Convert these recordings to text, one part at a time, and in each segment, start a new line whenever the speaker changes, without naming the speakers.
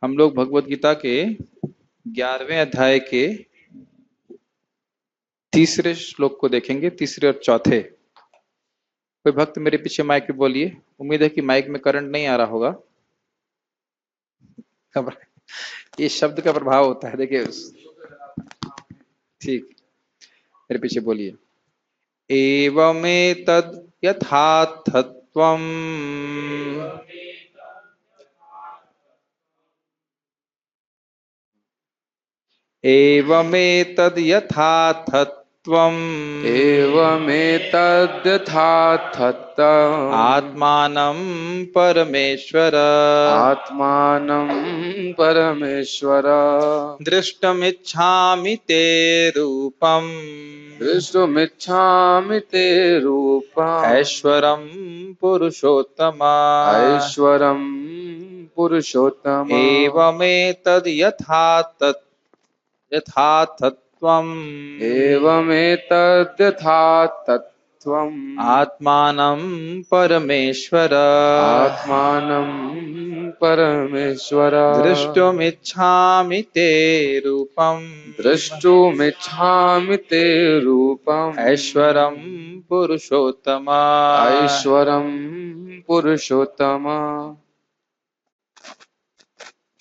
हम लोग भगवत गीता के 11वें अध्याय के तीसरे श्लोक को देखेंगे, तीसरे और चौथे। कोई भक्त मेरे पीछे माइक पे बोलिए। उम्मीद है कि माइक में करंट नहीं आ रहा होगा। ये शब्द का प्रभाव होता है, देखिए। ठीक, मेरे पीछे बोलिए। एवमेतद् यथार्थत्वम् एवमेतद् यथार्थत्वम्
एवमेतद्यथार्थत्वम्
आत्मानं परमेश्वर
आत्मानं परमेश्वर
दृष्टुमिच्छामि ते रूपम्
दृष्टुमिच्छामि ते रूपम्
ऐश्वरं पुरुषोत्तम
ऐश्वरं पुरुषोत्तम
एवमेतद् यथार्थत्वम्
एवमेतद्यथार्थत्वम्
आत्मानं परमेश्वर
आत्मानं परमेश्वर
दृष्टुमिच्छामि ते रूपम्
दृष्टुमिच्छामि ते रूपम्
ऐश्वरं पुरुषोत्तम
ऐश्वरं पुरुषोत्तम।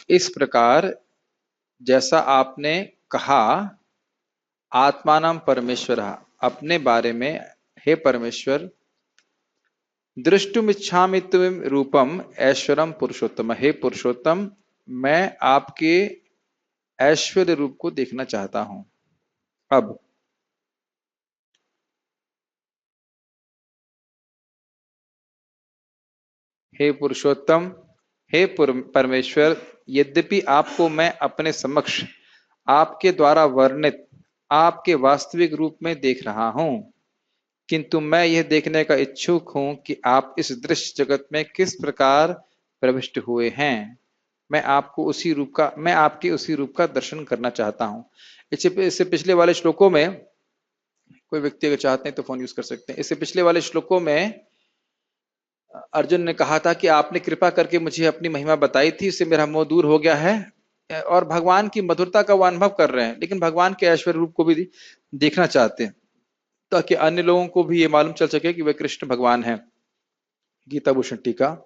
इस प्रकार जैसा आपने कहा, आत्मानं परमेश्वर, अपने बारे में, हे परमेश्वर, दृष्टुमिच्छामि ते रूपम ऐश्वरम पुरुषोत्तम, हे पुरुषोत्तम, मैं आपके ऐश्वर्य रूप को देखना चाहता हूं। अब हे पुरुषोत्तम, हे परमेश्वर, यद्यपि आपको मैं अपने समक्ष आपके द्वारा वर्णित आपके वास्तविक रूप में देख रहा हूं, किंतु मैं यह देखने का इच्छुक हूं कि आप इस दृश्य जगत में किस प्रकार प्रविष्ट हुए हैं। मैं आपके उसी रूप का दर्शन करना चाहता हूं। इससे पिछले वाले श्लोकों में, कोई व्यक्ति अगर चाहते हैं तो फोन यूज कर सकते हैं। इससे पिछले वाले श्लोकों में अर्जुन ने कहा था कि आपने कृपा करके मुझे अपनी महिमा बताई थी, इससे मेरा मोह दूर हो गया है, और भगवान की मधुरता का वो अनुभव कर रहे हैं, लेकिन भगवान के ऐश्वर्य रूप को भी देखना चाहते हैं, ताकि अन्य लोगों को भी ये मालूम चल सके कि वे कृष्ण भगवान हैं। गीता भूषण टीका।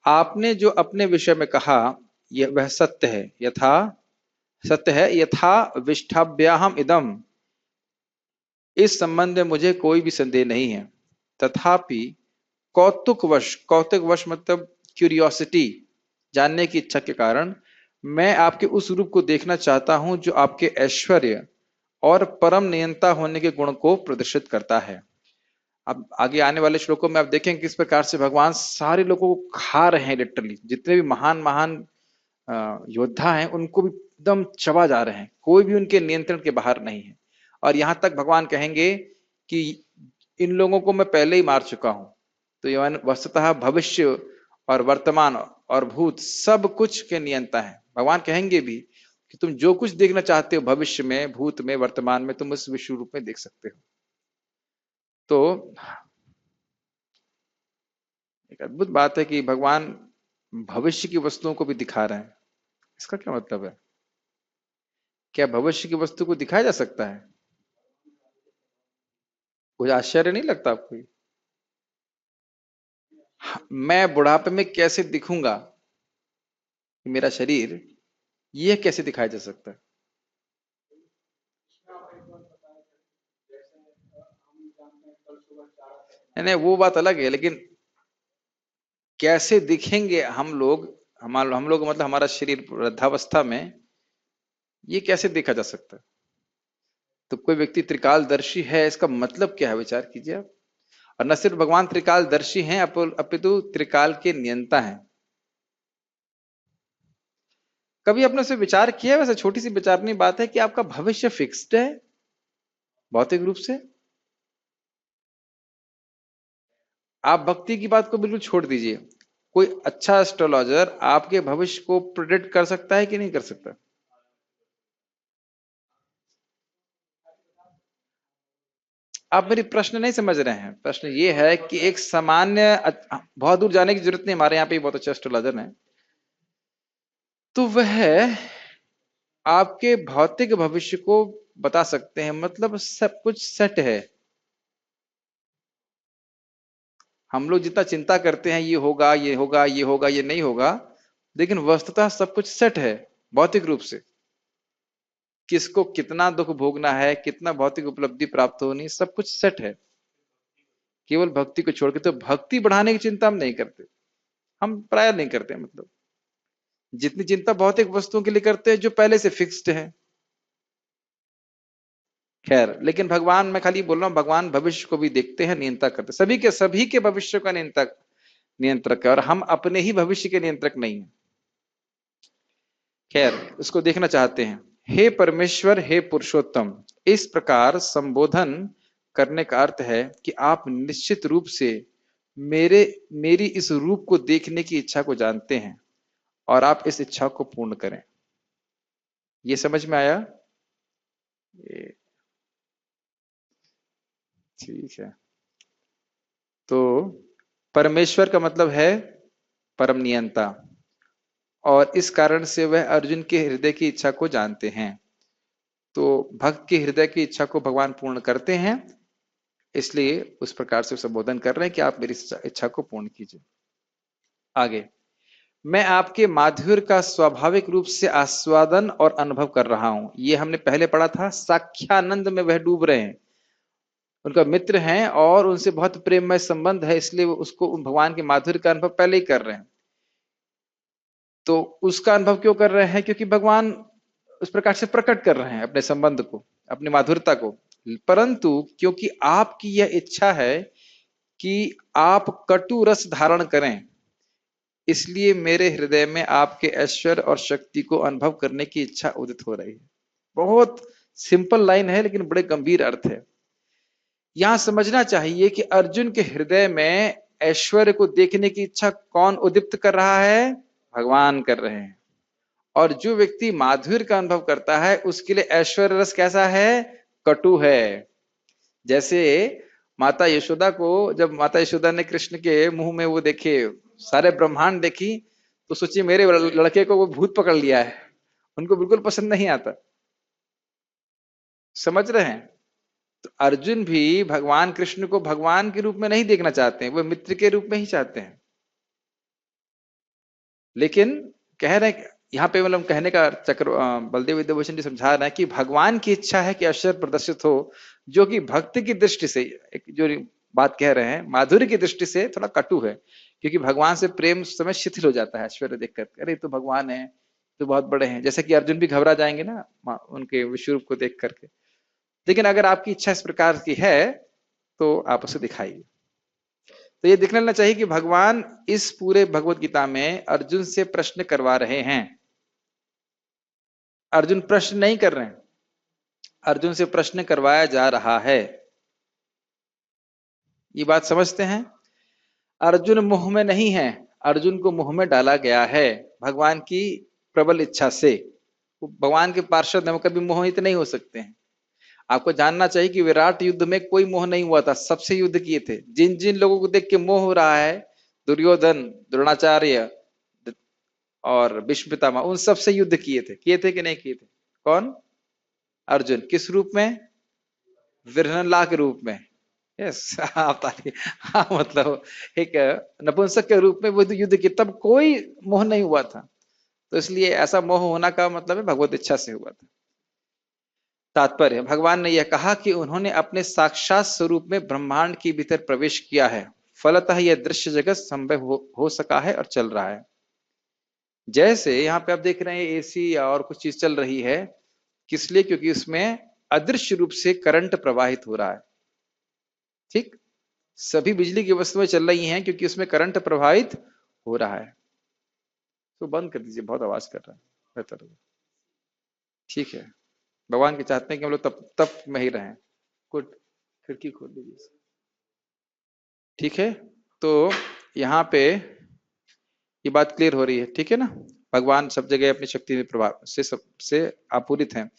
आपने जो अपने विषय में कहा वह सत्य है, यथा विष्ठाभ्याहम इदम, इस संबंध में मुझे कोई भी संदेह नहीं है। तथापि कौतुकवश मतलब क्यूरियोसिटी, जानने की इच्छा के कारण मैं आपके उस रूप को देखना चाहता हूं जो आपके ऐश्वर्य और परम नियंता होने के गुण को प्रदर्शित करता है। अब आगे आने वाले श्लोकों में आप देखेंगे किस प्रकार से भगवान सारे लोगों को खा रहे हैं, लिटरली। जितने भी महान महान योद्धा हैं उनको भी एकदम चबा जा रहे हैं, कोई भी उनके नियंत्रण के बाहर नहीं है। और यहां तक भगवान कहेंगे कि इन लोगों को मैं पहले ही मार चुका हूं। तो यह वस्तुतः भविष्य और वर्तमान और भूत सब कुछ के नियंता है। भगवान कहेंगे भी कि तुम जो कुछ देखना चाहते हो भविष्य में, भूत में, वर्तमान में, तुम उस विश्व रूप में देख सकते हो। तो एक अद्भुत बात है कि भगवान भविष्य की वस्तुओं को भी दिखा रहे हैं। इसका क्या मतलब है? क्या भविष्य की वस्तु को दिखाया जा सकता है? कुछ आश्चर्य नहीं लगता आपको? मैं बुढ़ापे में कैसे दिखूंगा, मेरा शरीर, यह कैसे दिखाया जा सकता है? नहीं, वो बात अलग है, लेकिन कैसे दिखेंगे हम लोग, हम लोग मतलब हमारा शरीर वृद्धावस्था में, ये कैसे देखा जा सकता है? तो कोई व्यक्ति त्रिकालदर्शी है, इसका मतलब क्या है, विचार कीजिए आप। और न सिर्फ भगवान त्रिकालदर्शी हैं, अपितु त्रिकाल के नियंता हैं। कभी अपने से विचार किया, वैसे छोटी सी विचारनी बात है, कि आपका भविष्य फिक्स्ड है भौतिक रूप से? आप भक्ति की बात को बिल्कुल छोड़ दीजिए, कोई अच्छा एस्ट्रोलॉजर आपके भविष्य को प्रिडिक्ट कर सकता है कि नहीं कर सकता? आप मेरी प्रश्न नहीं समझ रहे हैं। प्रश्न ये है कि एक सामान्य, बहुत दूर जाने की जरूरत नहीं, हमारे यहाँ पे बहुत अच्छे एस्ट्रोलॉजर हैं, तो वह आपके भौतिक भविष्य को बता सकते हैं, मतलब सब कुछ सेट है। हम लोग जितना चिंता करते हैं ये होगा ये होगा ये होगा ये नहीं होगा, लेकिन वस्तुतः सब कुछ सेट है भौतिक रूप से। किसको कितना दुख भोगना है, कितना भौतिक उपलब्धि प्राप्त होनी, सब कुछ सेट है। केवल भक्ति को छोड़ के, तो भक्ति बढ़ाने की चिंता हम नहीं करते, हम प्राय नहीं करते। मतलब जितनी चिंता भौतिक वस्तुओं के लिए करते हैं जो पहले से फिक्स्ड है। खैर, लेकिन भगवान, मैं खाली बोल रहा हूं, भगवान भविष्य को भी देखते हैं, नियंत्रण करते हैं। सभी के भविष्य का नियंत्रक है, और हम अपने ही भविष्य के नियंत्रक नहीं है। खैर, उसको देखना चाहते हैं। हे परमेश्वर, हे पुरुषोत्तम, इस प्रकार संबोधन करने का अर्थ है कि आप निश्चित रूप से मेरी इस रूप को देखने की इच्छा को जानते हैं, और आप इस इच्छा को पूर्ण करें। ये समझ में आया? ठीक है। तो परमेश्वर का मतलब है परम नियंता, और इस कारण से वह अर्जुन के हृदय की इच्छा को जानते हैं। तो भक्त के हृदय की इच्छा को भगवान पूर्ण करते हैं, इसलिए उस प्रकार से संबोधन कर रहे हैं कि आप मेरी इच्छा को पूर्ण कीजिए। आगे, मैं आपके माधुर्य का स्वाभाविक रूप से आस्वादन और अनुभव कर रहा हूं। ये हमने पहले पढ़ा था, साख्यानंद में वह डूब रहे हैं, उनका मित्र हैं और उनसे बहुत प्रेममय संबंध है, इसलिए वो उसको भगवान के माधुर्य का अनुभव पहले ही कर रहे हैं। तो उसका अनुभव क्यों कर रहे हैं? क्योंकि भगवान उस प्रकार से प्रकट कर रहे हैं अपने संबंध को, अपनी माधुरता को। परंतु क्योंकि आपकी यह इच्छा है कि आप कटु रस धारण करें, इसलिए मेरे हृदय में आपके ऐश्वर्य और शक्ति को अनुभव करने की इच्छा उदित हो रही है। बहुत सिंपल लाइन है, लेकिन बड़े गंभीर अर्थ है। यहां समझना चाहिए कि अर्जुन के हृदय में ऐश्वर्य को देखने की इच्छा कौन उद्दीप्त कर रहा है? भगवान कर रहे हैं। और जो व्यक्ति माधुर्य का अनुभव करता है, उसके लिए ऐश्वर्य रस कैसा है? कटु है। जैसे माता यशोदा को, जब माता यशोदा ने कृष्ण के मुंह में वो देखे, सारे ब्रह्मांड देखी, तो सोचिए मेरे लड़के को वो भूत पकड़ लिया है। उनको बिल्कुल पसंद नहीं आता। समझ रहे हैं? तो अर्जुन भी भगवान कृष्ण को भगवान के रूप में नहीं देखना चाहते हैं, वो मित्र के रूप में ही चाहते हैं। लेकिन कह रहे हैं, यहाँ पे मतलब कहने का चक्र, बलदेव विद्याभूषण जी समझा रहे हैं कि भगवान की इच्छा है कि ऐश्वर्य प्रदर्शित हो, जो कि भक्ति की दृष्टि से, एक जो बात कह रहे हैं माधुर्य की दृष्टि से थोड़ा कटु है, क्योंकि भगवान से प्रेम उस समय शिथिल हो जाता है ऐश्वर्य देख कर। अरे तो भगवान है, तो बहुत बड़े हैं, जैसे कि अर्जुन भी घबरा जाएंगे ना उनके विश्व रूप को देख करके। लेकिन अगर आपकी इच्छा इस प्रकार की है तो आप उसे दिखाइए। तो ये देखने लेना चाहिए कि भगवान इस पूरे भगवत गीता में अर्जुन से प्रश्न करवा रहे हैं। अर्जुन प्रश्न नहीं कर रहे हैं, अर्जुन से प्रश्न करवाया जा रहा है। ये बात समझते हैं? अर्जुन मुंह में नहीं है, अर्जुन को मुंह में डाला गया है भगवान की प्रबल इच्छा से। भगवान के पार्षद हैं, वो कभी मोहित नहीं हो सकते हैं। आपको जानना चाहिए कि विराट युद्ध में कोई मोह नहीं हुआ था, सबसे युद्ध किए थे। जिन जिन लोगों को देख के मोह हो रहा है, दुर्योधन, द्रोणाचार्य और भीष्म पितामह, उन सबसे युद्ध किए थे कि नहीं किए थे? कौन? अर्जुन। किस रूप में? विरहनला के रूप में। यस, आप ताली। हाँ, मतलब एक नपुंसक के रूप में वो युद्ध किए, तब कोई मोह नहीं हुआ था। तो इसलिए ऐसा मोह होना का मतलब है भगवत इच्छा से हुआ था। तात्पर्य, भगवान ने यह कहा कि उन्होंने अपने साक्षात स्वरूप में ब्रह्मांड के भीतर प्रवेश किया है, फलतः यह दृश्य जगत संभव हो सका है और चल रहा है। जैसे यहाँ पे आप देख रहे हैं एसी और कुछ चीज चल रही है, किस लिए? क्योंकि उसमें अदृश्य रूप से करंट प्रवाहित हो रहा है। ठीक, सभी बिजली की वस्तुएं चल रही हैं क्योंकि उसमें करंट प्रवाहित हो रहा है। तो बंद कर दीजिए, बहुत आवाज कर रहा है, बेहतर होगा। ठीक है, भगवान के चाहते हैं कि हम लोग तप तप में ही रहें। गुड, खिड़की खोल दीजिए। ठीक है, तो यहाँ पे ये बात क्लियर हो रही है, ठीक है ना? भगवान सब जगह अपनी शक्ति में प्रभाव से सबसे आपूरित हैं।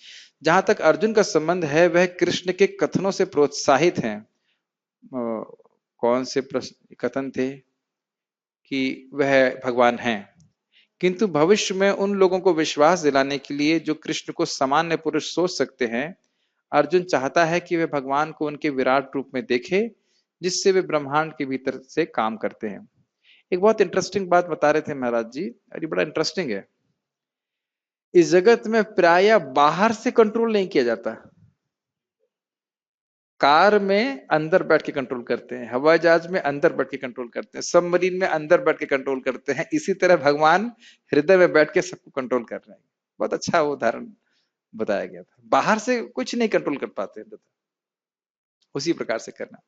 जहां तक अर्जुन का संबंध है, वह कृष्ण के कथनों से प्रोत्साहित हैं। कौन से कथन थे? कि वह भगवान हैं, किंतु भविष्य में उन लोगों को विश्वास दिलाने के लिए जो कृष्ण को सामान्य पुरुष सोच सकते हैं, अर्जुन चाहता है कि वे भगवान को उनके विराट रूप में देखे, जिससे वे ब्रह्मांड के भीतर से काम करते हैं। एक बहुत इंटरेस्टिंग बात बता रहे थे महाराज जी, और ये बड़ा इंटरेस्टिंग है। इस जगत में प्राय बाहर से कंट्रोल नहीं किया जाता। कार में अंदर बैठ के कंट्रोल करते हैं, हवाई जहाज में अंदर बैठ के कंट्रोल करते हैं, सबमरीन में अंदर बैठ के कंट्रोल करते हैं। इसी तरह भगवान हृदय में बैठ के सबको कंट्रोल कर रहे हैं। बहुत अच्छा वो उदाहरण बताया गया था। बाहर से कुछ नहीं कंट्रोल कर पाते हैं, उसी प्रकार से करना।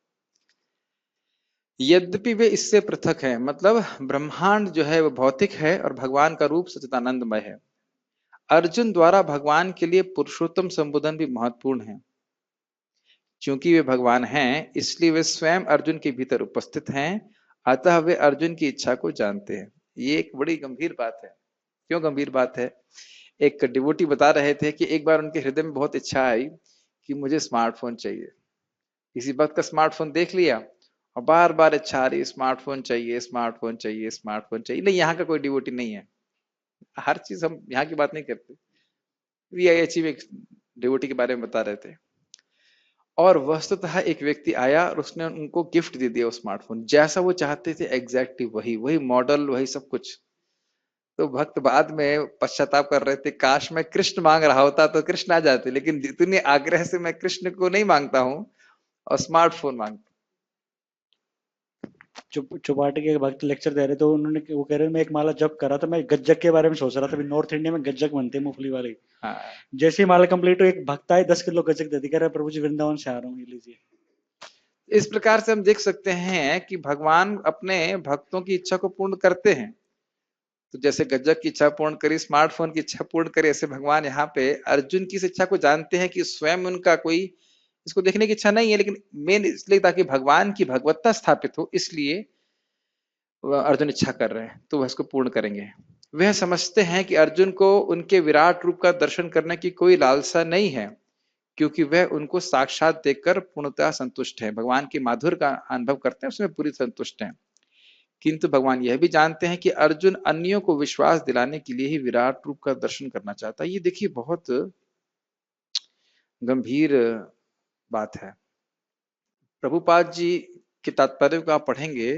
यद्यपि वे इससे पृथक है, मतलब ब्रह्मांड जो है वो भौतिक है और भगवान का रूप सच्चिदानंदमय है। अर्जुन द्वारा भगवान के लिए पुरुषोत्तम संबोधन भी महत्वपूर्ण है। क्योंकि वे भगवान हैं, इसलिए वे स्वयं अर्जुन के भीतर उपस्थित हैं, अतः वे अर्जुन की इच्छा को जानते हैं। ये एक बड़ी गंभीर बात है। क्यों गंभीर बात है? एक डिवोटी बता रहे थे कि एक बार उनके हृदय में बहुत इच्छा आई कि मुझे स्मार्टफोन चाहिए। किसी वक्त का स्मार्टफोन देख लिया और बार बार इच्छा आ रही, स्मार्टफोन चाहिए, स्मार्टफोन चाहिए, स्मार्टफोन चाहिए। नहीं, यहाँ का कोई डिवोटी नहीं है, हर चीज हम यहाँ की बात नहीं करते। वीआईएच में एक डिवोटी के बारे में बता रहे थे, और वस्तुतः एक व्यक्ति आया और उसने उनको गिफ्ट दे दिया वो स्मार्टफोन, जैसा वो चाहते थे एग्जैक्टली वही वही मॉडल, वही सब कुछ। तो भक्त बाद में पश्चाताप कर रहे थे, काश मैं कृष्ण मांग रहा होता तो कृष्ण आ जाते, लेकिन इतने आग्रह से मैं कृष्ण को नहीं मांगता हूँ और स्मार्टफोन मांगता।
चौपाटी के भक्त लेक्चर दे रहे, तो उन्होंने वो कह रहे मैं एक माला जप कर रहा था, मैं गज्जक के बारे में सोच रहा था। नॉर्थ इंडिया में गज्जक बनते हैं मूंगफली वाले।
हाँ।
जैसे ही माला कंप्लीट हो, एक भक्त आए 10 किलो गज्जक दे दी, कह रहे प्रभु जी वृंदावन से आ रहा हूँ, ये लीजिए।
इस प्रकार से हम देख सकते हैं कि भगवान अपने भक्तों की इच्छा को पूर्ण करते हैं। तो जैसे गज्जक की इच्छा पूर्ण करी, स्मार्टफोन की इच्छा पूर्ण करी, ऐसे भगवान यहाँ पे अर्जुन की इस इच्छा को जानते हैं कि स्वयं उनका कोई इसको देखने की इच्छा नहीं है, लेकिन मेन इसलिए ताकि भगवान की भगवत्ता स्थापित हो, इसलिए अर्जुन इच्छा कर रहे हैं, तो वह इसको पूर्ण करेंगे। वह समझते हैं कि अर्जुन को उनके विराट रूप का दर्शन करने की कोई लालसा नहीं है, क्योंकि वह उनको साक्षात देखकर पूर्णतः संतुष्ट है, भगवान की माधुर्य का अनुभव करते हैं, उसमें पूरी संतुष्ट हैं। किंतु भगवान यह भी जानते हैं कि अर्जुन अन्यों को विश्वास दिलाने के लिए ही विराट रूप का दर्शन करना चाहता है। ये देखिए बहुत गंभीर बात है। प्रभुपाद जी के तात्पर्य को आप पढ़ेंगे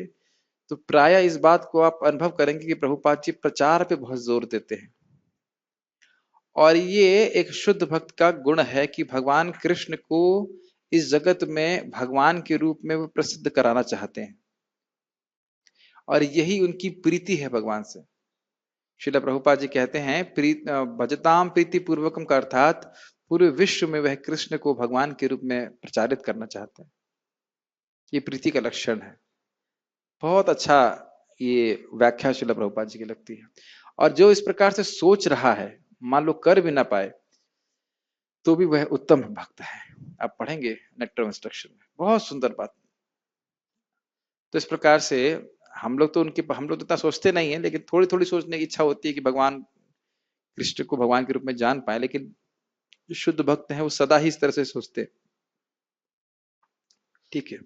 तो प्राय इस बात को आप अनुभव करेंगे कि प्रभुपाद जी प्रचार पे बहुत जोर देते हैं, और ये एक शुद्ध भक्त का गुण है कि भगवान कृष्ण को इस जगत में भगवान के रूप में वो प्रसिद्ध कराना चाहते हैं, और यही उनकी प्रीति है भगवान से। श्रील प्रभुपाद जी कहते हैं, भजताम प्रीति पूर्वकम का अर्थात पूरे विश्व में वह कृष्ण को भगवान के रूप में प्रचारित करना चाहते हैं। ये प्रीति का लक्षण है। बहुत अच्छा ये व्याख्या श्रील प्रभुपाद जी की लगती है। और जो इस प्रकार से सोच रहा है, मान लो कर भी ना पाए तो भी वह उत्तम भक्त है। आप पढ़ेंगे नेक्टर इंस्ट्रक्शन में, बहुत सुंदर बात। तो इस प्रकार से हम लोग तो इतना सोचते नहीं है, लेकिन थोड़ी थोड़ी सोचने की इच्छा होती है कि भगवान कृष्ण को भगवान के रूप में जान पाए, लेकिन जो शुद्ध भक्त हैं वो सदा ही इस तरह से सोचते। ठीक है,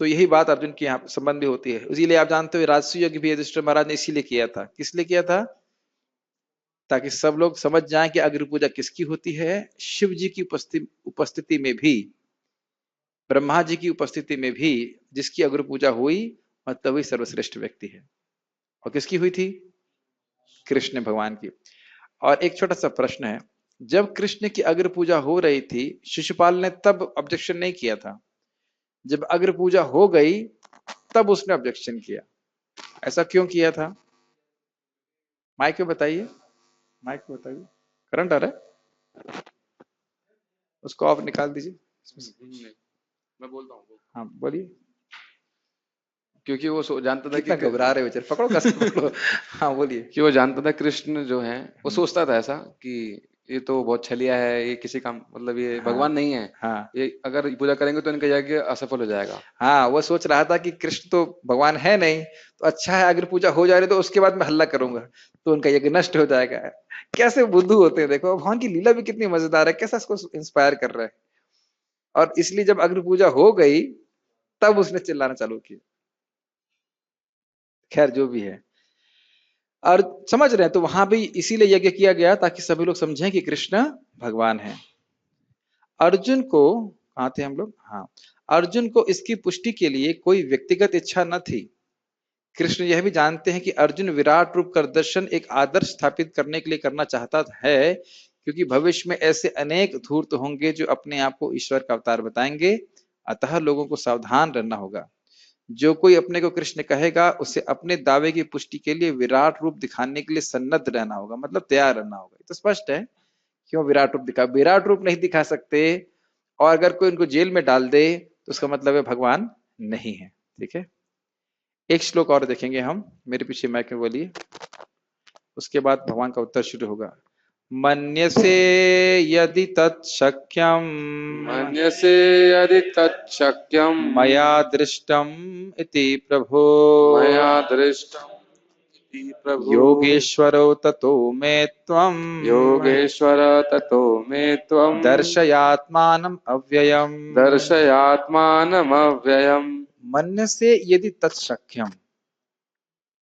तो यही बात अर्जुन के यहाँ संबंध भी होती है। इसीलिए आप जानते हो राजसूय यज्ञ भी युधिष्ठिर महाराज ने इसीलिए किया था। किस लिए किया था? ताकि सब लोग समझ जाएं कि अग्नि पूजा किसकी होती है। शिव जी की उपस्थिति में भी, ब्रह्मा जी की उपस्थिति में भी जिसकी अग्नि पूजा हुई, मतलब वही सर्वश्रेष्ठ व्यक्ति है। और किसकी हुई थी? कृष्ण भगवान की। और एक छोटा सा प्रश्न है, जब कृष्ण की अग्नि पूजा हो रही थी, शिशुपाल ने तब ऑब्जेक्शन नहीं किया था। जब अग्नि पूजा हो गई तब उसने ऑब्जेक्शन किया। ऐसा क्यों किया था? माइक में बताइए, माइक में बताइए। करंट आ रहा है, उसको आप निकाल दीजिए।
मैं बोलता हूँ।
हाँ बोलिए।
क्योंकि वो जानता था
कितना
कि
घबरा रहे बेचारे, पकड़ो कसम पकड़ो। हाँ बोलिए।
कि वो जानता था कृष्ण जो है, वो सोचता था ऐसा कि ये तो बहुत छलिया है, ये किसी का मतलब ये
हाँ,
भगवान नहीं है,
हाँ,
ये अगर पूजा करेंगे तो इनका यज्ञ असफल हो जाएगा।
हाँ, वो सोच रहा था कि कृष्ण तो भगवान है नहीं, तो अच्छा है अगर पूजा हो जा रही तो उसके बाद मैं हल्ला करूंगा तो उनका यज्ञ नष्ट हो जाएगा। कैसे बुद्धू होते हैं देखो, भगवान की लीला भी कितनी मजेदार है, कैसा इसको इंस्पायर कर रहा है। और इसलिए जब अग्नि पूजा हो गई तब उसने चिल्लाना चालू किया। खैर जो भी है, और समझ रहे हैं, तो वहां भी इसीलिए यज्ञ किया गया ताकि सभी लोग समझें कि कृष्ण भगवान है। अर्जुन को, कहाँ थे हम लोग, हाँ, अर्जुन को इसकी पुष्टि के लिए कोई व्यक्तिगत इच्छा न थी। कृष्ण यह भी जानते हैं कि अर्जुन विराट रूप का दर्शन एक आदर्श स्थापित करने के लिए करना चाहता है, क्योंकि भविष्य में ऐसे अनेक धूर्त होंगे जो अपने आप को ईश्वर का अवतार बताएंगे। अतः लोगों को सावधान रहना होगा। जो कोई अपने को कृष्ण कहेगा उसे अपने दावे की पुष्टि के लिए विराट रूप दिखाने के लिए सन्नद्ध रहना होगा, मतलब तैयार रहना होगा। तो स्पष्ट है क्यों विराट रूप दिखा, विराट रूप नहीं दिखा सकते, और अगर कोई उनको जेल में डाल दे तो उसका मतलब है भगवान नहीं है। ठीक है, एक श्लोक और देखेंगे हम, मेरे पीछे माइक में बोलिए, उसके बाद भगवान का उत्तर शुरू होगा। मन्यसे यदि तत्शक्यम
मन्यसे यदि तच्छक्यं
मया दृष्टम इति प्रभो
मया दृष्टम् इति प्रभो
योगेश्वरो ततो मे त्वं
योगेश्वर ततो मे त्वं
दर्शयात्मानम् अव्ययम्।
दर्शयात्मानमव्ययम्।
मन्यसे यदि तत्शक्यम,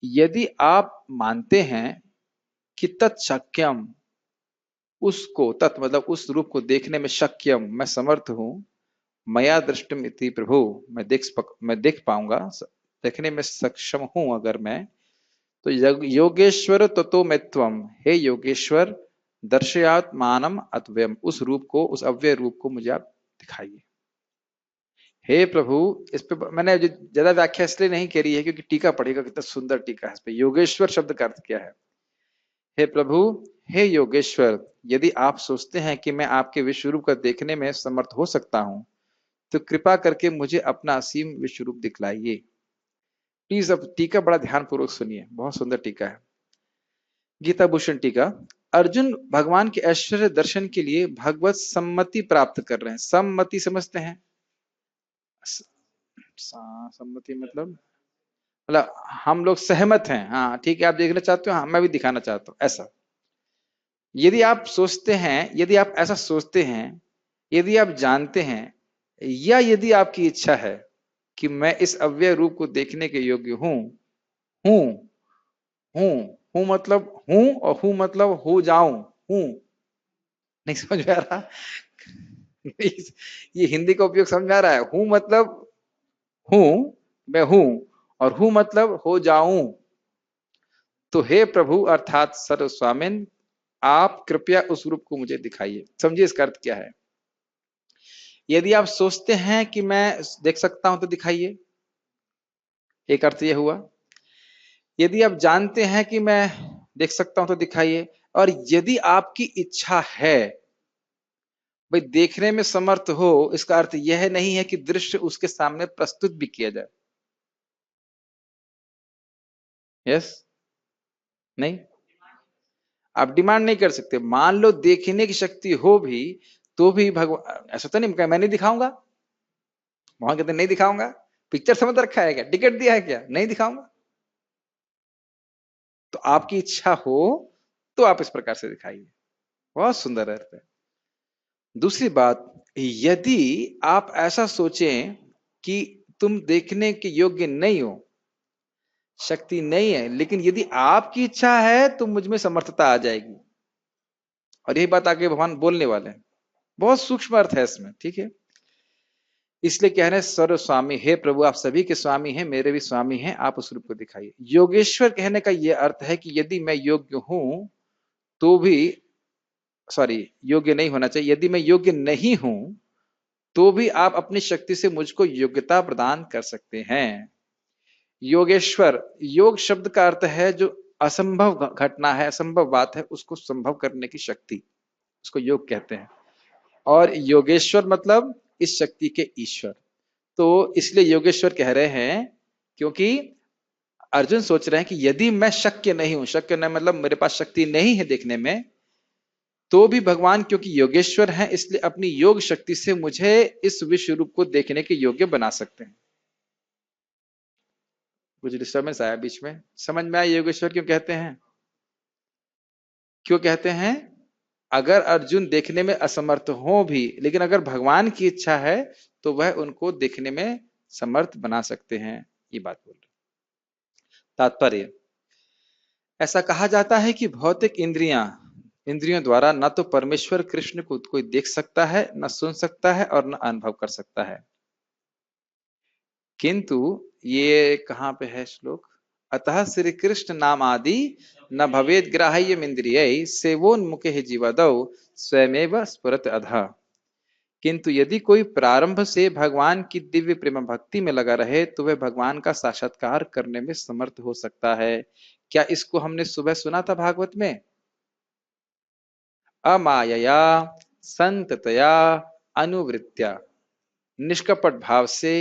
यदि आप मानते हैं कि तत्शक्यम, उसको, तत् मतलब उस रूप को देखने में, शक्यम मैं समर्थ हूं, मया दृष्टम इति प्रभु मैं देख पाऊंगा, देखने में सक्षम हूं अगर मैं, तो योगेश्वर ततो में त्वम, हे योगेश्वर दर्शयात्मानम अव्ययम, उस रूप को, उस अव्यय रूप को मुझे आप दिखाइए। हे प्रभु, इस पे मैंने ज्यादा व्याख्या इसलिए नहीं करी है क्योंकि टीका पढ़ेगा, कितना सुंदर टीका है इस पे। योगेश्वर शब्द का अर्थ क्या है? हे प्रभु, हे योगेश्वर, यदि आप सोचते हैं कि मैं आपके विश्व रूप का देखने में समर्थ हो सकता हूं, तो कृपा करके मुझे अपना असीम विश्व रूप दिखलाइए। प्लीज अब टीका बड़ा ध्यान पूर्वक सुनिए, बहुत सुंदर टीका है, गीता भूषण टीका। अर्जुन भगवान के ऐश्वर्य दर्शन के लिए भगवत सम्मति प्राप्त कर रहे हैं। सम्मति समझते हैं? सम्मति मतलब हम लोग सहमत हैं, हाँ ठीक है, आप देखना चाहते हो, हाँ मैं भी दिखाना चाहता हूं, ऐसा। यदि आप सोचते हैं, यदि आप ऐसा सोचते हैं, यदि आप जानते हैं, या यदि आपकी इच्छा है कि मैं इस अव्यय रूप को देखने के योग्य हूं, हूं हूं हूं मतलब हूं, और हूं मतलब हो जाऊं, हूं, नहीं समझ में आ रहा? ये हिंदी का उपयोग समझ में आ रहा है? हूं मतलब हूं, मैं हूं, और हूं मतलब हो जाऊं। तो हे प्रभु अर्थात सर्वस्वामिन, आप कृपया उस रूप को मुझे दिखाइए। समझिए इसका अर्थ क्या है। यदि आप सोचते हैं कि मैं देख सकता हूं तो दिखाइए, एक अर्थ यह हुआ। यदि आप जानते हैं कि मैं देख सकता हूं तो दिखाइए, और यदि आपकी इच्छा है, भाई देखने में समर्थ हो, इसका अर्थ यह नहीं है कि दृश्य उसके सामने प्रस्तुत भी किया जाए। यस? नहीं, आप डिमांड नहीं कर सकते। मान लो देखने की शक्ति हो भी, तो भी भगवान ऐसा तो नहीं, मैं नहीं दिखाऊंगा, वहां कहते नहीं दिखाऊंगा, पिक्चर समझ रखा है क्या, टिकट दिया है क्या, नहीं दिखाऊंगा। तो आपकी इच्छा हो तो आप इस प्रकार से दिखाइए, बहुत सुंदर अर्थ है। दूसरी बात, यदि आप ऐसा सोचें कि तुम देखने के योग्य नहीं हो, शक्ति नहीं है, लेकिन यदि आपकी इच्छा है तो मुझ में समर्थता आ जाएगी, और यही बात आगे भगवान बोलने वाले हैं। बहुत सूक्ष्म अर्थ है इसमें, ठीक है। इसलिए कह रहे हैं सर्व स्वामी, हे प्रभु आप सभी के स्वामी हैं, मेरे भी स्वामी हैं, आप उस रूप को दिखाइए। योगेश्वर कहने का यह अर्थ है कि यदि मैं योग्य हूं तो भी, सॉरी, योग्य नहीं होना चाहिए, यदि मैं योग्य नहीं हूं तो भी आप अपनी शक्ति से मुझको योग्यता प्रदान कर सकते हैं। योगेश्वर, योग शब्द का अर्थ है जो असंभव घटना है, असंभव बात है, उसको संभव करने की शक्ति, उसको योग कहते हैं। और योगेश्वर मतलब इस शक्ति के ईश्वर। तो इसलिए योगेश्वर कह रहे हैं, क्योंकि अर्जुन सोच रहे हैं कि यदि मैं शक्य नहीं हूं, शक्य नहीं मतलब मेरे पास शक्ति नहीं है देखने में, तो भी भगवान क्योंकि योगेश्वर हैं, इसलिए अपनी योग शक्ति से मुझे इस विश्व रूप को देखने के योग्य बना सकते हैं। कुछ डिस्टर्बेंस आया बीच में, समझ में आया योगेश्वर क्यों कहते हैं? क्यों कहते हैं? अगर अर्जुन देखने में असमर्थ हो भी, लेकिन अगर भगवान की इच्छा है तो वह उनको देखने में समर्थ बना सकते हैं, ये बात बोल रहे। तात्पर्य, ऐसा कहा जाता है कि भौतिक इंद्रियों द्वारा न तो परमेश्वर कृष्ण को कोई देख सकता है, न सुन सकता है और न अनुभव कर सकता है। किंतु ये कहाँ पे है श्लोक? अतः श्री कृष्ण नाम आदि न भवेद ग्राह्यम इंद्रिय सेवोन्मुखे जीवदौ स्वयमेव स्फुरत अधः। किंतु यदि कोई प्रारंभ से भगवान की दिव्य प्रेम भक्ति में लगा रहे तो वह भगवान का साक्षात्कार करने में समर्थ हो सकता है। क्या इसको हमने सुबह सुना था भागवत में? अमायया संततया अनुवृत्या, निष्कपट भाव से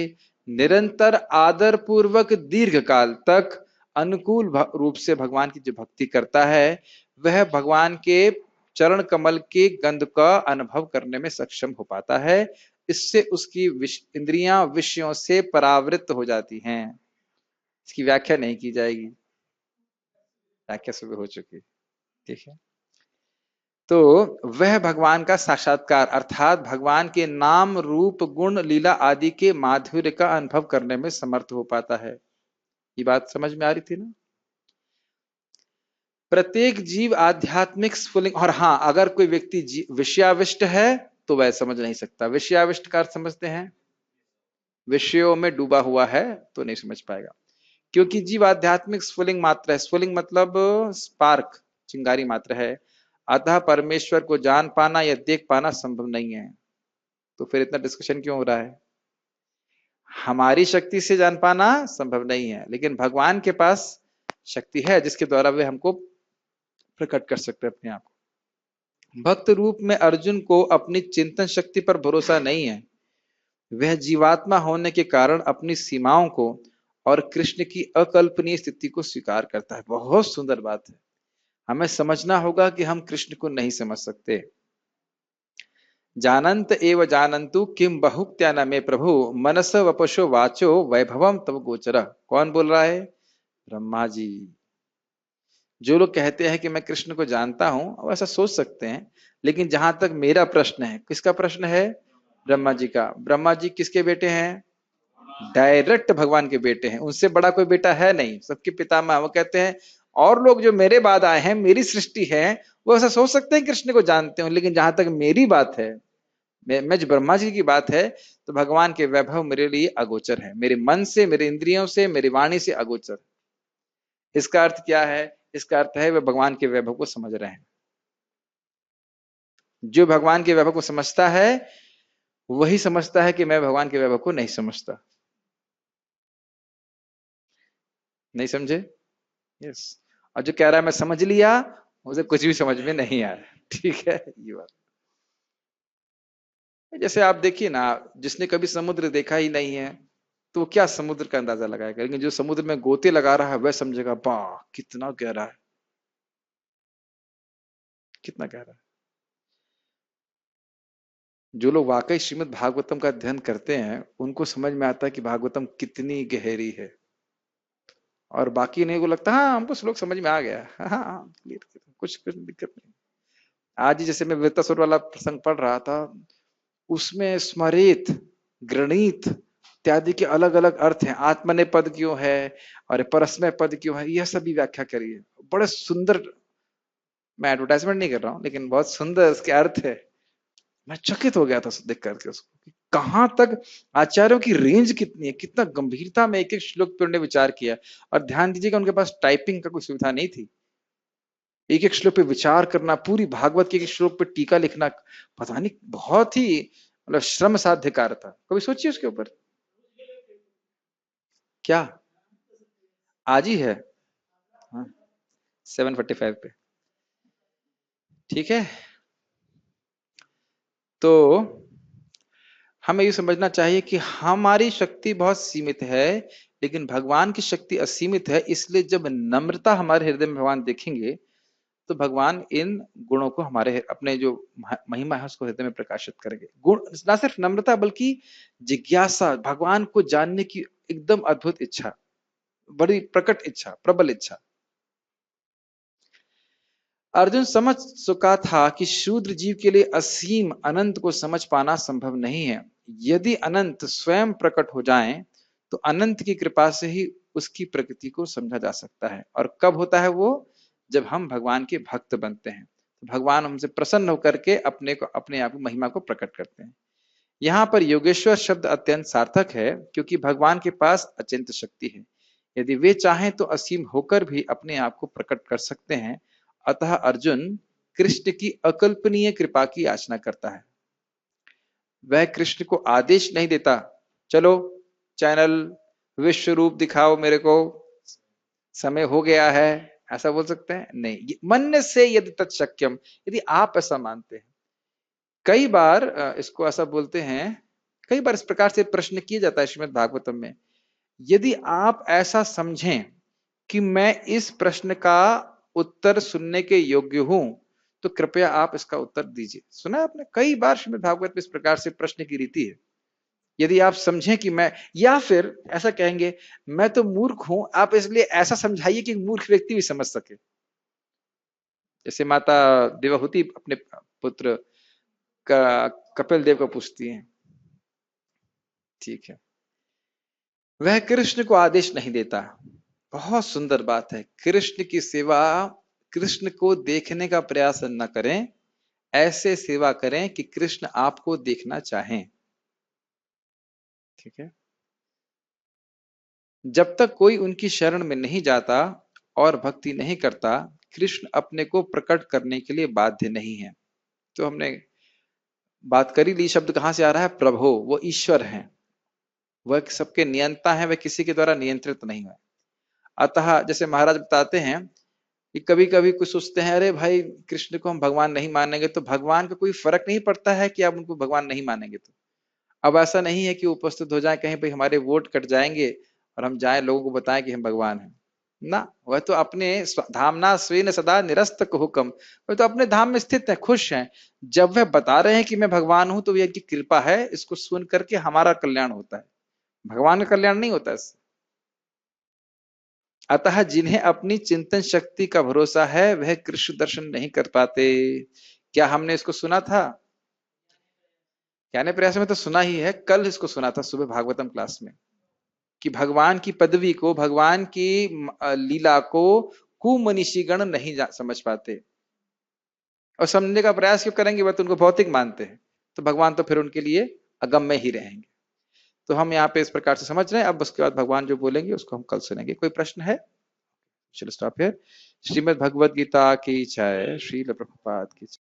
निरंतर आदर पूर्वक दीर्घ काल तक अनुकूल रूप से भगवान की जो भक्ति करता है वह भगवान के चरण कमल के गंध का अनुभव करने में सक्षम हो पाता है। इससे उसकी इंद्रियां विषयों से परावृत्त हो जाती हैं। इसकी व्याख्या नहीं की जाएगी, व्याख्या सुबह हो चुकी, ठीक है। तो वह भगवान का साक्षात्कार अर्थात भगवान के नाम रूप गुण लीला आदि के माधुर्य का अनुभव करने में समर्थ हो पाता है। ये बात समझ में आ रही थी ना? प्रत्येक जीव आध्यात्मिक स्फुलिंग, और हाँ, अगर कोई व्यक्ति विषयाविष्ट है तो वह समझ नहीं सकता। विषयाविष्ट का अर्थ समझते हैं? विषयों में डूबा हुआ है तो नहीं समझ पाएगा, क्योंकि जीव आध्यात्मिक स्फुलिंग मात्र है। स्फुलिंग मतलब स्पार्क, चिंगारी मात्र है। अतः परमेश्वर को जान पाना या देख पाना संभव नहीं है। तो फिर इतना डिस्कशन क्यों हो रहा है? हमारी शक्ति से जान पाना संभव नहीं है, लेकिन भगवान के पास शक्ति है जिसके द्वारा वे हमको प्रकट कर सकते हैं अपने आप को। भक्त रूप में अर्जुन को अपनी चिंतन शक्ति पर भरोसा नहीं है। वह जीवात्मा होने के कारण अपनी सीमाओं को और कृष्ण की अकल्पनीय स्थिति को स्वीकार करता है। बहुत सुंदर बात है। हमें समझना होगा कि हम कृष्ण को नहीं समझ सकते। जानंत एव जानंतु किम बहुक्त्या न मे प्रभु मनस वपशो वाचो वैभवम तव गोचर। कौन बोल रहा है? ब्रह्मा जी। जो लोग कहते हैं कि मैं कृष्ण को जानता हूं वो ऐसा सोच सकते हैं, लेकिन जहां तक मेरा प्रश्न है, किसका प्रश्न है? ब्रह्मा जी का। ब्रह्मा जी किसके बेटे हैं? डायरेक्ट भगवान के बेटे हैं। उनसे बड़ा कोई बेटा है नहीं, सबके पितामह। वो कहते हैं और लोग जो मेरे बाद आए हैं, मेरी सृष्टि है, वो ऐसा सोच सकते हैं कृष्ण को जानते हो, लेकिन जहां तक मेरी बात है, मैं जो ब्रह्मा जी की बात है, तो भगवान के वैभव मेरे लिए अगोचर है। मेरे मन से, मेरे इंद्रियों से, मेरी वाणी से अगोचर। इसका अर्थ क्या है? इसका अर्थ है वे भगवान के वैभव को समझ रहे हैं। जो भगवान के वैभव को समझता है वही समझता है कि मैं भगवान के वैभव को नहीं समझता। नहीं समझे? यस। और जो कह रहा है मैं समझ लिया, उसे कुछ भी समझ में नहीं आया। ठीक है, ये बात। जैसे आप देखिए ना, जिसने कभी समुद्र देखा ही नहीं है तो वो क्या समुद्र का अंदाजा लगाएगा, लेकिन जो समुद्र में गोते लगा रहा है वह समझेगा वाह कितना गहरा है, कितना गहरा है। जो लोग वाकई श्रीमद् भागवतम का अध्ययन करते हैं उनको समझ में आता है कि भागवतम कितनी गहरी है। और बाकी नहीं को लगता हाँ हमको श्लोक समझ में आ गया, हाँ क्लियर, कुछ दिक्कत नहीं। आज ही जैसे मैं वृत्तासुर वाला प्रसंग पढ़ रहा था, उसमें स्मरित, गृणीत इत्यादि के अलग अलग अर्थ हैं। आत्मने पद क्यों है और परस्मय पद क्यों है, यह सभी व्याख्या करी है। बड़े सुंदर, मैं एडवर्टाइजमेंट नहीं कर रहा हूँ, लेकिन बहुत सुंदर उसके अर्थ है। मैं चकित हो गया था देख करके उसको, कहां तक आचार्यों की रेंज कितनी है, कितना गंभीरता में एक एक श्लोक पर उन्होंने विचार किया। और ध्यान दीजिएगा उनके पास टाइपिंग का कोई सुविधा नहीं थी। एक एक श्लोक पे विचार करना, पूरी भागवत के एक श्लोक पे टीका लिखना, पता नहीं, बहुत ही मतलब श्रम साध्य कार्य था। कभी सोचिए उसके ऊपर। क्या आज ही है? हाँ, 7:45 पे। ठीक है, तो हमें ये समझना चाहिए कि हमारी शक्ति बहुत सीमित है, लेकिन भगवान की शक्ति असीमित है। इसलिए जब नम्रता हमारे हृदय में भगवान देखेंगे तो भगवान इन गुणों को हमारे अपने जो महिमा है उसको हृदय में प्रकाशित करेंगे। गुण ना सिर्फ नम्रता बल्कि जिज्ञासा, भगवान को जानने की एकदम अद्भुत इच्छा, बड़ी प्रकट इच्छा, प्रबल इच्छा। अर्जुन समझ चुका था कि शूद्र जीव के लिए असीम अनंत को समझ पाना संभव नहीं है। यदि अनंत स्वयं प्रकट हो जाएं तो अनंत की कृपा से ही उसकी प्रकृति को समझा जा सकता है। और कब होता है वो? जब हम भगवान के भक्त बनते हैं तो भगवान हमसे प्रसन्न होकर के अपने आप महिमा को प्रकट करते हैं। यहाँ पर योगेश्वर शब्द अत्यंत सार्थक है क्योंकि भगवान के पास अचिंत्य शक्ति है। यदि वे चाहें तो असीम होकर भी अपने आप को प्रकट कर सकते हैं। अतः अर्जुन कृष्ण की अकल्पनीय कृपा की याचना करता है। वह कृष्ण को आदेश नहीं देता, चलो चैनल विश्व रूप दिखाओ मेरे को, समय हो गया है, ऐसा बोल सकते हैं? नहीं। मन से यदि तत्शक्यम, यदि आप ऐसा मानते हैं। कई बार इसको ऐसा बोलते हैं, कई बार इस प्रकार से प्रश्न किया जाता है श्रीमद् भागवतम में, यदि आप ऐसा समझें कि मैं इस प्रश्न का उत्तर सुनने के योग्य हूं तो कृपया आप इसका उत्तर दीजिए। सुना है आपने? कई बार श्रीमद् भागवत में इस प्रकार से प्रश्न की रीति है। यदि आप समझें कि मैं, या फिर ऐसा कहेंगे मैं तो मूर्ख हूं, आप इसलिए ऐसा समझाइए कि मूर्ख व्यक्ति भी समझ सके। जैसे माता देवहूति अपने पुत्र कपिल देव को पूछती हैं, ठीक है, वह कृष्ण को आदेश नहीं देता। बहुत सुंदर बात है, कृष्ण की सेवा, कृष्ण को देखने का प्रयास न करें, ऐसे सेवा करें कि कृष्ण आपको देखना चाहें। ठीक है। जब तक कोई उनकी शरण में नहीं जाता और भक्ति नहीं करता, कृष्ण अपने को प्रकट करने के लिए बाध्य नहीं है। तो हमने बात करी ली, शब्द कहां से आ रहा है? प्रभो, वो ईश्वर हैं, वह सबके नियंता है, वह किसी के द्वारा नियंत्रित नहीं है। अतः जैसे महाराज बताते हैं कि कभी कभी कुछ सोचते हैं, अरे भाई कृष्ण को हम भगवान नहीं मानेंगे तो भगवान का कोई फर्क नहीं पड़ता है कि आप उनको भगवान नहीं मानेंगे तो। अब ऐसा नहीं है कि उपस्थित हो जाए कहीं पे, हमारे वोट कट जाएंगे और हम जाएं लोगों को बताएं कि हम भगवान हैं ना। वह तो अपने धामना स्वेन सदा निरस्त हुक्म, वह तो अपने धाम में स्थित है, खुश हैं। जब वह बता रहे हैं कि मैं भगवान हूं तो यह की कृपा है, इसको सुन करके हमारा कल्याण होता है, भगवान का कल्याण नहीं होता इससे। अतः जिन्हें अपनी चिंतन शक्ति का भरोसा है वह कृष्ण दर्शन नहीं कर पाते। क्या हमने इसको सुना था? ज्ञान प्रयास में तो सुना ही है, कल इसको सुना था सुबह भागवतम क्लास में, कि भगवान की पदवी को, भगवान की लीला को कुमनीषीगण नहीं समझ पाते, और समझने का प्रयास क्यों करेंगे? वह तो उनको भौतिक मानते हैं, तो भगवान तो फिर उनके लिए अगम्य ही रहेंगे। तो हम यहाँ पे इस प्रकार से समझ रहे हैं। अब उसके बाद भगवान जो बोलेंगे उसको हम कल सुनेंगे। कोई प्रश्न है? चलो स्टॉप हियर। श्रीमद् भगवद गीता की जय। श्रील प्रभुपाद की जय।